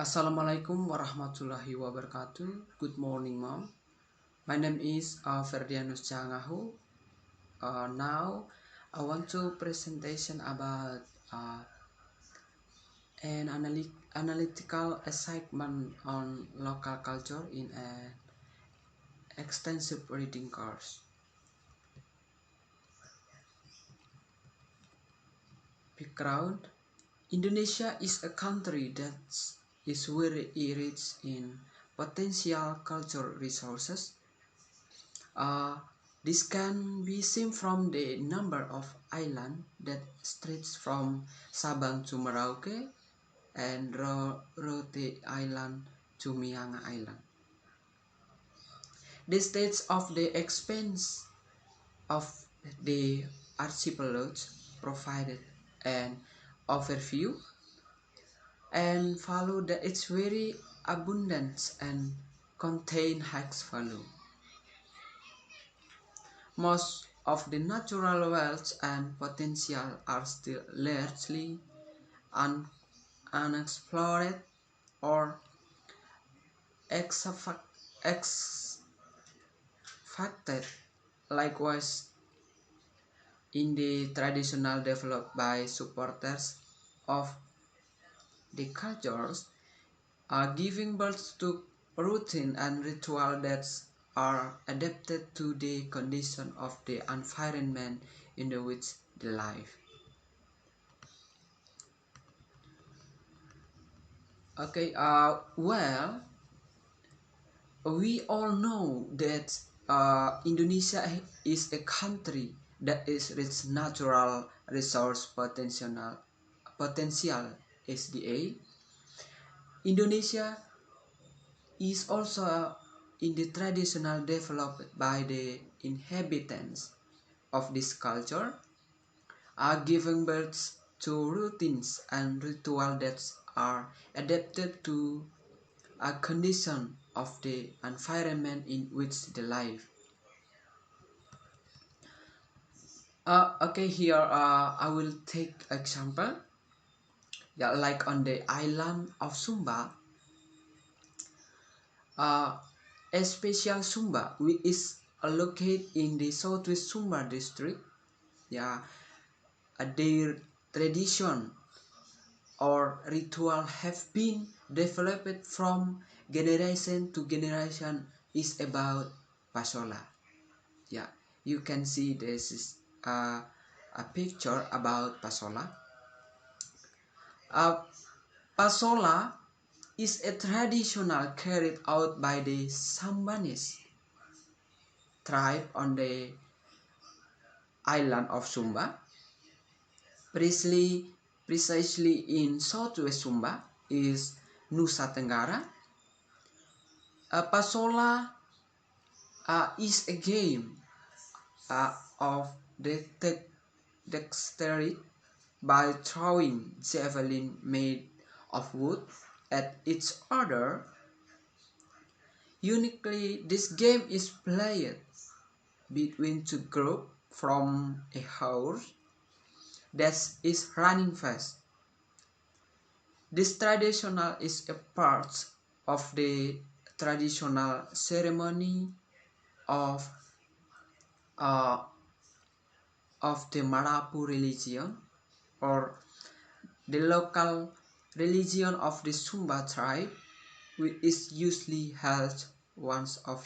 Assalamualaikum warahmatullahi wabarakatuh. Good morning, mom. My name is Ferdianus J. Ngahu. Now I want to presentation about an analytical assignment on local culture in an extensive reading course. Background: Indonesia is a country that is very rich in potential cultural resources. This can be seen from the number of islands that stretch from Sabang to Merauke and Rote Island to Mianga Island. The states of the expanse of the archipelago provided an overview and value that it's very abundant and contain high value. Most of the natural wealth and potential are still largely unexplored or extracted. Likewise, in the traditional developed by supporters of the cultures, are giving birth to routine and ritual that are adapted to the condition of the environment in which they live. Okay, well, we all know that Indonesia is a country that is rich natural resource potential SDA. Indonesia is also in the traditional developed by the inhabitants of this culture, are giving birth to routines and rituals that are adapted to a condition of the environment in which they live. Okay, here I will take example. Yeah, like on the island of Sumba, a special Sumba which is located in the southwest Sumba district. Yeah, their tradition or ritual have been developed from generation to generation is about Pasola. Yeah, you can see this is a picture about Pasola. Pasola is a traditional carried out by the Sambanis tribe on the island of Sumba, precisely in southwest Sumba is Nusa Tenggara. Pasola is a game of dexterity by throwing javelin made of wood at each other. Uniquely, this game is played between two groups from a horse that is running fast. This traditional is a part of the traditional ceremony of the Marapu religion, or the local religion of the Sumba tribe, which is usually held once a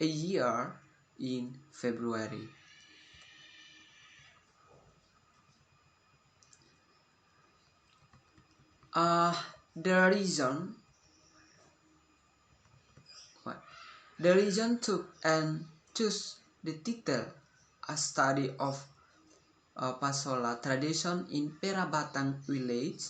year in February. The reason took and chose the title a study of Pasola tradition in Perabatang village,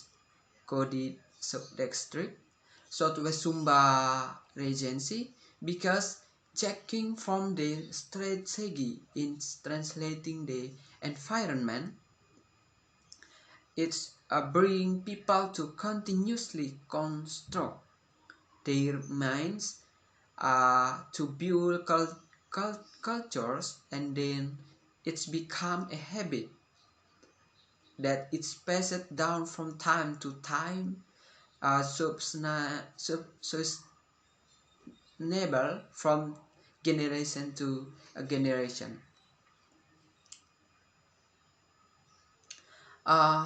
Kodi subdistrict, Southwest Sumba Regency, because checking from the strategy in translating the environment, it's bring people to continuously construct their minds to build cultures, and then it's become a habit that it's passed down from time to time sustainable from generation to generation. Uh,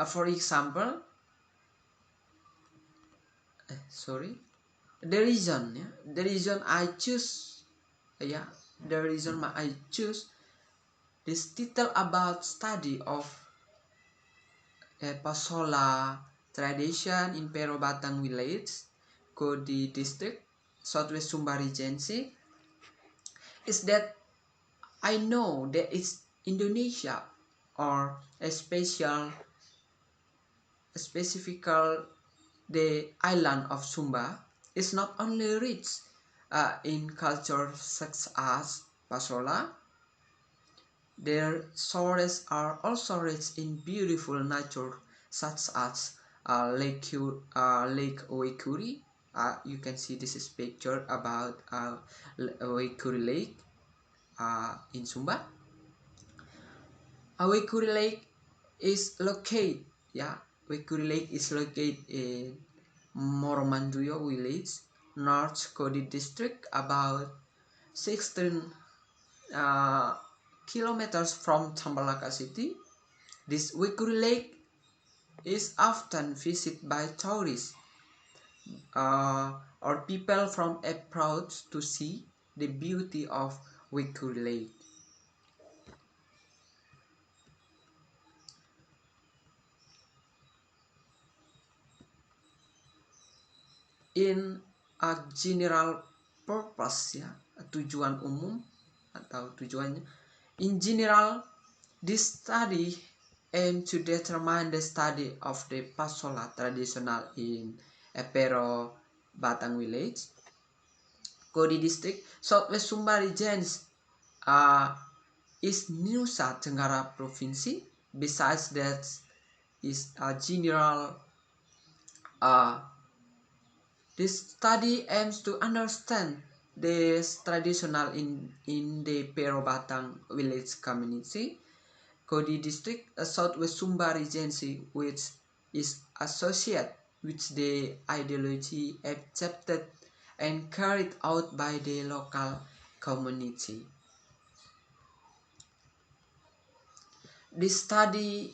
for example, sorry, the reason I choose, yeah, the reason I choose this title about study of Pasola tradition in Pero Batang village, Kodi district, Southwest Sumba Regency, is that I know that it's Indonesia or a specific the island of Sumba is not only rich in culture such as Pasola, their sources are also rich in beautiful nature such as Lake Waikuri. You can see this is picture about Waikuri Lake in Sumba. Waikuri Lake is located, yeah, Waikuri Lake is located in Moromanduyo village, North Kodi district, about 16 uh, kilometers from Tambalaka city. This Waikuri Lake is often visited by tourists or people from abroad to see the beauty of Waikuri Lake. In a general purpose, ya, tujuan umum atau tujuannya, in general, this study aims to determine the study of the Pasola traditional in Pero Batang village, Kodi district, Southwest Sumba regions, is Nusa Tenggara province. Besides that, is a general this study aims to understand this traditional in the Pero Batang village community, Kodi district, a Southwest Sumba regency, which is associated with the ideology accepted and carried out by the local community. This study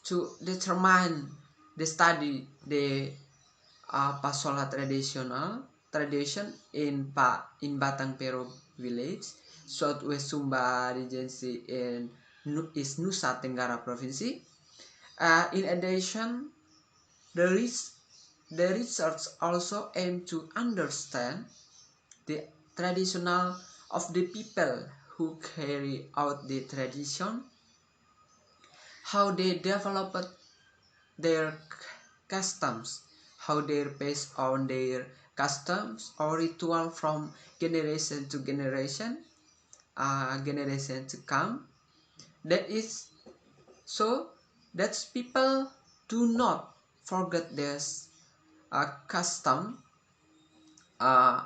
to determine the Pasola tradition in Batang Pero village, Southwest Sumba Regency in is Nusa Tenggara province. In addition, the research also aim to understand the traditional of the people who carry out the tradition, how they developed their customs, how they pass on their customs or ritual from generation to generation to come. That is so that people do not forget their custom uh,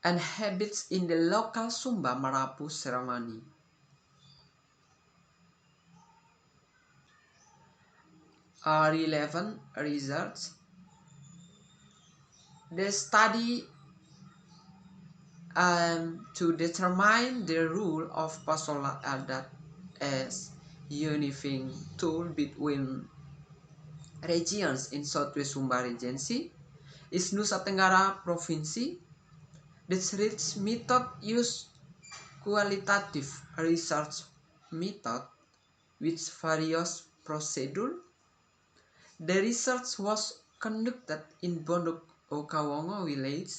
and habits in the local Sumba Marapu ceremony. Relevant results. The study to determine the rule of Pasola Adat as unifying tool between regions in Southwest Sumba Regency is Nusa Tenggara Province. This research method use qualitative research method with various procedure. The research was conducted in Bondok Okawongo village,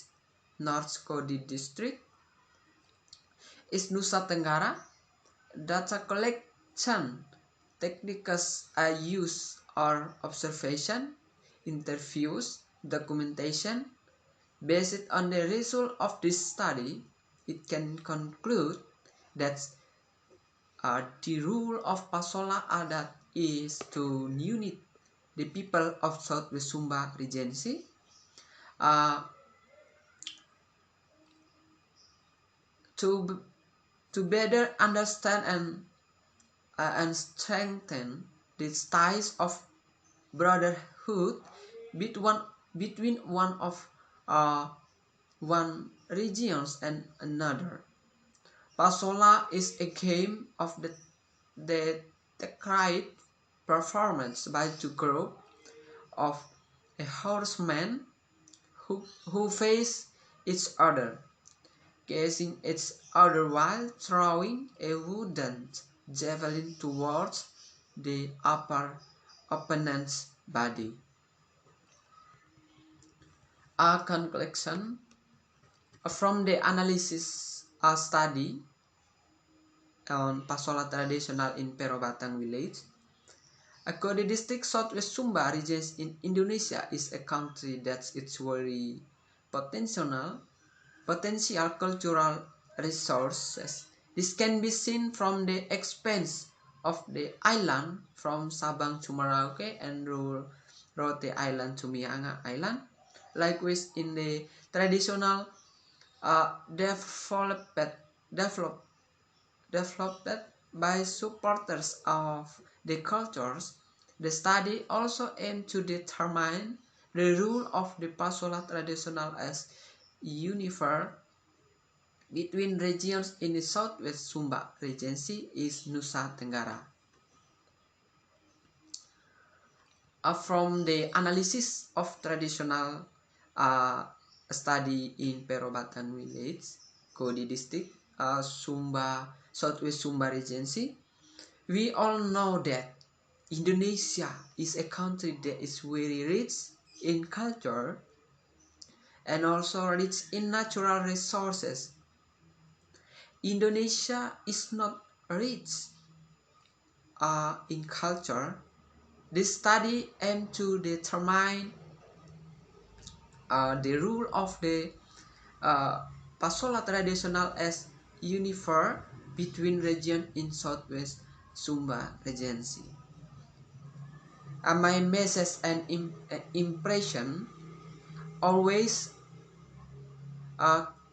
North Kodi district, is Nusa Tenggara. Data collection techniques are used are observation, interviews, documentation. Based on the result of this study, it can conclude that the rule of Pasola Adat is to unite the people of Southwest Sumba Regency to better understand and and strengthen the ties of brotherhood between between uh, one regions and another. Pasola is a game of the decried performance by two groups of a horsemen who face each other, gazing each other while throwing a wooden javelin towards the upper opponent's body. A conclusion from the analysis study on Pasola traditional in Perobatang village, Akode district Southwest Sumba regions in Indonesia is a country that it's very potential cultural resources. This can be seen from the expanse of the island from Sabang to Merauke and Rote Island to Mianga Island. Likewise, in the traditional developed by supporters of the cultures, the study also aimed to determine the role of the Pasola traditional as unifier between regions in the Southwest Sumba Regency is Nusa Tenggara. From the analysis of traditional study in Perobatan Village, Kodi District, Southwest Sumba Regency, we all know that Indonesia is a country that is very rich in culture and also rich in natural resources. Indonesia is not rich in culture. This study aimed to determine the rule of the Pasola traditional as unifier between region in Southwest Sumba Regency. My message and impression always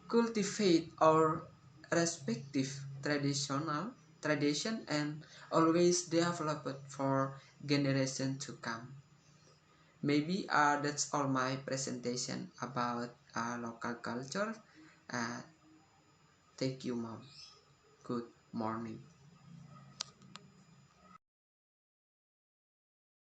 cultivate our respective tradition and always develop it for generation to come. Maybe that's all my presentation about local culture. Thank you, Mom. Good morning.